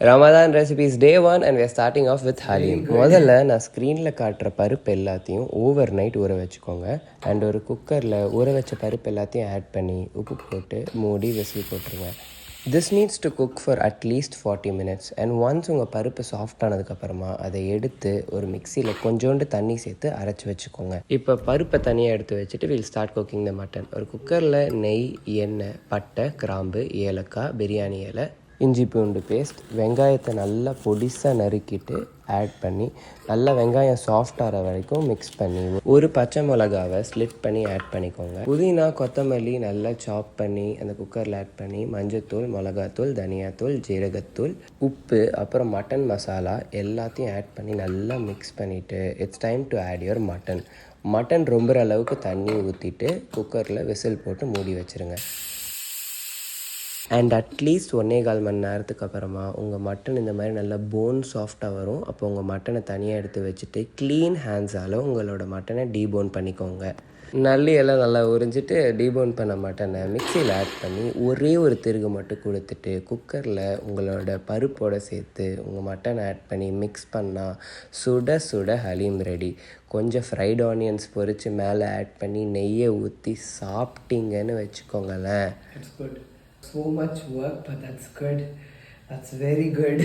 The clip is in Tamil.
Ramadan recipes day 1 and we are starting off with halim. முதல்ல நான் ஸ்க்ரீனில் காட்டுற பருப்பு எல்லாத்தையும் ஓவர் நைட் ஊற வச்சுக்கோங்க. அண்ட் ஒரு குக்கரில் ஊற வச்ச பருப்பு எல்லாத்தையும் ஆட் பண்ணி உப்பு போட்டு மூடி விசில் போட்டுருங்க. This needs to cook for at least 40 minutes. And once உங்கள் பருப்பு சாஃப்ட் ஆனதுக்கப்புறமா அதை எடுத்து ஒரு மிக்சியில் கொஞ்சோண்டு தண்ணி சேர்த்து அரைச்சி வச்சுக்கோங்க. இப்போ பருப்பை தனியாக எடுத்து வச்சுட்டு will start cooking the mutton. ஒரு குக்கரில் நெய், எண்ணெய், பட்டை, கிராம்பு, ஏலக்காய், பிரியாணி இலை, இஞ்சி பூண்டு பேஸ்ட், வெங்காயத்தை நல்லா பொடிசாக நறுக்கிட்டு ஆட் பண்ணி நல்லா வெங்காயம் சாஃப்ட் ஆகிற வரைக்கும் மிக்ஸ் பண்ணி ஒரு பச்சை மிளகாவை ஸ்லிட் பண்ணி ஆட் பண்ணிக்கோங்க. புதினா, கொத்தமல்லி நல்லா சாப் பண்ணி அந்த குக்கரில் ஆட் பண்ணி மஞ்சத்தூள், மிளகாத்தூள், தனியாத்தூள், ஜீரகத்தூள், உப்பு, அப்புறம் மட்டன் மசாலா எல்லாத்தையும் ஆட் பண்ணி நல்லா மிக்ஸ் பண்ணிவிட்டு it's time to add your mutton. Mutton ரொம்புற அளவுக்கு தண்ணி ஊற்றிட்டு குக்கரில் விசில் போட்டு மூடி வச்சுருங்க. அண்ட் அட்லீஸ்ட் 1.25 மணி நேரத்துக்கு அப்புறமா உங்கள் மட்டன் இந்த மாதிரி நல்லா போன் சாஃப்டாக வரும். அப்போ உங்கள் மட்டனை தனியாக எடுத்து வச்சுட்டு க்ளீன் ஹேண்ட்ஸால் உங்களோட மட்டனை டீபோன் பண்ணிக்கோங்க. நல்லி எல்லாம் நல்லா உறிஞ்சிட்டு டீபோன் பண்ண மட்டனை மிக்சியில் ஆட் பண்ணி ஒரே ஒரு திருகு மட்டும் கொடுத்துட்டு குக்கரில் உங்களோட பருப்போடு சேர்த்து உங்கள் மட்டனை ஆட் பண்ணி மிக்ஸ் பண்ணால் சுட சுட ஹலீம் ரெடி. கொஞ்சம் ஃப்ரைட் ஆனியன்ஸ் பொரித்து மேலே ஆட் பண்ணி நெய்யை ஊற்றி சாப்பிட்டீங்கன்னு வச்சுக்கோங்களேன். So much work, but that's good. That's very good.